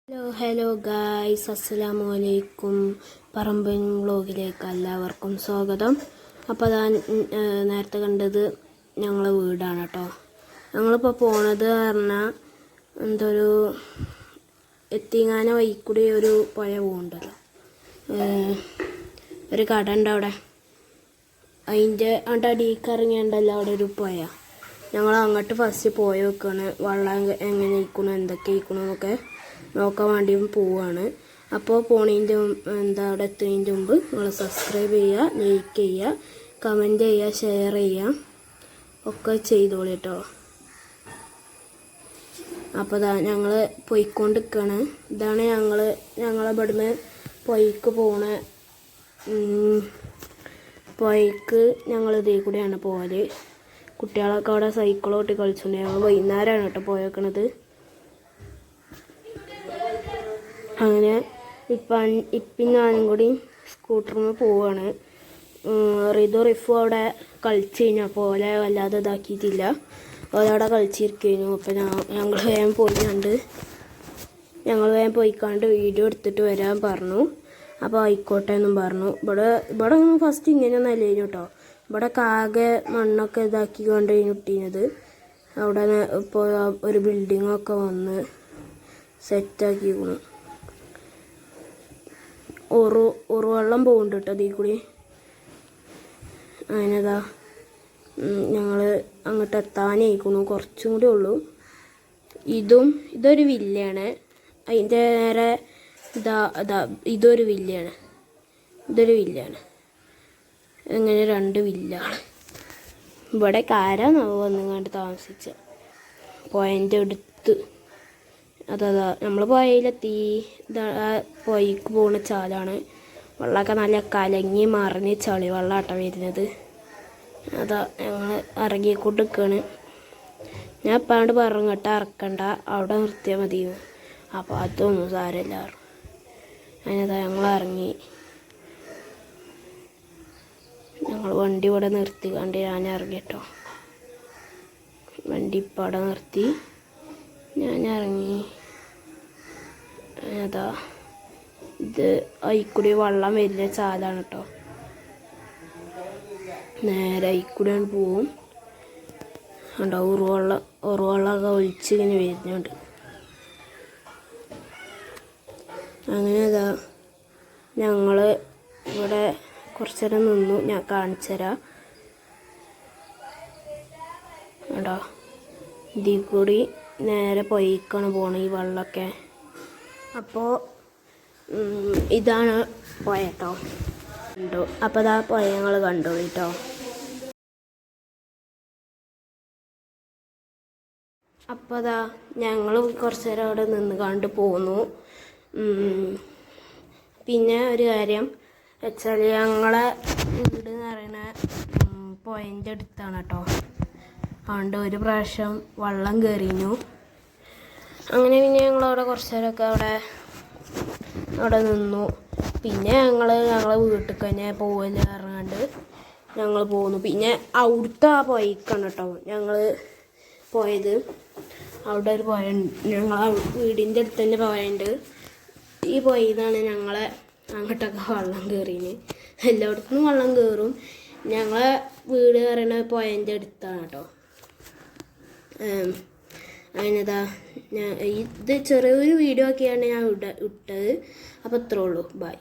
Hello guys, അസ്സലാമു അലൈക്കും. പറമ്പൻ വ്ളോഗിലേക്ക് എല്ലാവർക്കും സ്വാഗതം. അപ്പോൾ അതാ നേരത്തെ കണ്ടത് ഞങ്ങളെ വീടാണ് കേട്ടോ. ഞങ്ങളിപ്പോൾ പോണത് പറഞ്ഞാൽ എന്തൊരു എത്തിങ്ങാന വഴിക്കൂടി ഒരു പുഴ പോകുന്നുണ്ടല്ലോ, ഒരു കട ഉണ്ട് അവിടെ. അതിൻ്റെ അവിടെ അടിയിലേക്ക് ഇറങ്ങിയുണ്ടല്ലോ അവിടെ ഒരു പുഴ. ഞങ്ങൾ അങ്ങോട്ട് ഫസ്റ്റ് പോയി വെക്കുകയാണ്. വെള്ളം എങ്ങനെ ഇരിക്കണം, എന്തൊക്കെ ഇരിക്കണം എന്നൊക്കെ നോക്കാൻ വേണ്ടി പോവുകയാണ്. അപ്പോൾ പോണതിൻ്റെ അവിടെ എത്തുന്നതിൻ്റെ മുമ്പ് നിങ്ങൾ സബ്സ്ക്രൈബ് ചെയ്യുക, ലൈക്ക് ചെയ്യുക, കമൻറ്റ് ചെയ്യുക, ഷെയർ ചെയ്യുക ഒക്കെ ചെയ്തോളൂ കേട്ടോ. അപ്പോൾ ഞങ്ങൾ പോയിക്കൊണ്ടിരിക്കുകയാണ്. ഇതാണ് ഞങ്ങളിവിടുന്ന് പൊയ്ക്ക് പോണ പൊയ്ക്ക് ഞങ്ങൾ ഇതേ കൂടെയാണ് പോകല്. കുട്ടികളൊക്കെ അവിടെ സൈക്കിൾ ഓട്ടി കളിച്ചിട്ടുണ്ട്. ഞങ്ങൾ വൈകുന്നേരമാണ് കേട്ടോ പോയേക്കണത്. അങ്ങനെ ഇപ്പം ഞാനും കൂടി സ്കൂട്ടറിൽ പോവുകയാണ്. റിഫു അവിടെ കളിച്ച് കഴിഞ്ഞപ്പോൾ ഓലെ വല്ലാതെ ഇതാക്കിയിട്ടില്ല. ഓലവിടെ കളിച്ചിരിക്കുന്നു. അപ്പം ഞങ്ങൾ വേഗം പോയിക്കാണ്ട് വീഡിയോ എടുത്തിട്ട് വരാൻ പറഞ്ഞു. അപ്പോൾ ആയിക്കോട്ടെ എന്നും പറഞ്ഞു. ഇവിടെ ഫസ്റ്റ് ഇങ്ങനെയൊന്നും അല്ലേനു കേട്ടോ. ഇവിടെ ആകെ മണ്ണൊക്കെ ഇതാക്കിക്കൊണ്ട് ഇട്ടിരുന്നത്. അവിടെ ഇപ്പോൾ ഒരു ബിൽഡിങ്ങൊക്കെ വന്ന് സെറ്റാക്കിക്കുന്നു. ഉറുവെള്ളം പോകുന്നുണ്ട് കേട്ടോ അതിൽ കൂടി. അതിനതാ ഞങ്ങൾ അങ്ങോട്ട് എത്താനായിക്കുന്നു. കുറച്ചും കൂടി ഉള്ളൂ. ഇതൊരു വില്ലയാണ്. അതിൻ്റെ നേരെ ഇതൊരു വില്ലയാണ്. അങ്ങനെ രണ്ട് വില്ലാണ്. ഇവിടെ കാരാന്നാവോ വന്നുകൊണ്ട് താമസിച്ച പോയിൻ്റെ അടുത്ത്. അതാ നമ്മൾ പുഴയിലെത്തി. പുഴയ്ക്ക് പോകുന്ന ചാലാണ്. വെള്ളമൊക്കെ നല്ല കലങ്ങി മറിഞ്ഞ് ചളി വെള്ളമാട്ടം വരുന്നത്. അതാ ഞങ്ങൾ ഇറങ്ങിക്കൊണ്ടിരിക്കുകയാണ്. ഞാൻ ഇപ്പാണ്ട് പറഞ്ഞിട്ട് ഇറക്കണ്ട, അവിടെ നിർത്തിയാൽ മതി. അപ്പോൾ അതൊന്നും സാരമില്ല. അതിനതാ ഞങ്ങൾ ഇറങ്ങി. ഞങ്ങൾ വണ്ടി ഇവിടെ നിർത്തി കണ്ട് ഞാൻ ഇറങ്ങി കേട്ടോ. വണ്ടി ഇപ്പം അവിടെ നിർത്തി ഞാൻ ഇറങ്ങി. അതാ ഇത് അയിക്കൂടി വെള്ളം വരുന്ന ചാലാണ് കേട്ടോ. നേരെ അയിക്കൂടിയാണ് പോവും. ഉണ്ടോ ഉറുവെള്ളമൊക്കെ ഒലിച്ചിങ്ങനെ വരുന്നുണ്ട്. അങ്ങനെ അതാ ഞങ്ങൾ ഇവിടെ കുറച്ച് നേരം നിന്നു. ഞാൻ കാണിച്ചു തരാം കേട്ടോ. ഇതിൽ കൂടി നേരെ പൊയ്ക്കാണ് പോകണം ഈ വെള്ളമൊക്കെ. അപ്പോൾ ഇതാണ് പുഴ കേട്ടോ. അപ്പോൾ അതാ പുഴ ഞങ്ങൾ കണ്ടോളൂ കേട്ടോ. അപ്പോൾ അതാ ഞങ്ങൾ കുറച്ച് നേരം അവിടെ നിന്ന് കണ്ട് പോന്നു. പിന്നെ ഒരു കാര്യം വെച്ചാൽ ഞങ്ങളെ വീട് എന്ന് പറയുന്നത് പുഴൻ്റെ അടുത്താണ് കേട്ടോ. അതുകൊണ്ട് ഒരു പ്രാവശ്യം വെള്ളം കയറിഞ്ഞു. അങ്ങനെ പിന്നെ ഞങ്ങളവിടെ കുറച്ച് നേരമൊക്കെ അവിടെ നിന്നു. പിന്നെ ഞങ്ങളെ വീട്ടിൽ തന്നെ പോവില്ല പറഞ്ഞുകൊണ്ട് ഞങ്ങൾ പോന്നു. പിന്നെ അവിടുത്തെ ആ പുഴയ്ക്കാണ് കേട്ടോ ഞങ്ങൾ പോയത്. അവിടെ ഒരു പുഴ, ഞങ്ങളെ വീടിൻ്റെ അടുത്ത് തന്നെ പുഴയുണ്ട്. ഈ പുഴയിലാണ് ഞങ്ങളെ അങ്ങോട്ടൊക്കെ വെള്ളം കയറിന്. എല്ലായിടത്തും വെള്ളം കയറും. ഞങ്ങളെ വീട് പറയുന്നത് പുഴൻ്റെ അടുത്താണ് കേട്ടോ. അതിനതാ ഇത് ചെറിയൊരു വീഡിയോ ഒക്കെയാണ് ഞാൻ ഇട്ടത്. അപ്പോൾ ഇത്രേ ഉള്ളൂ. ബൈ.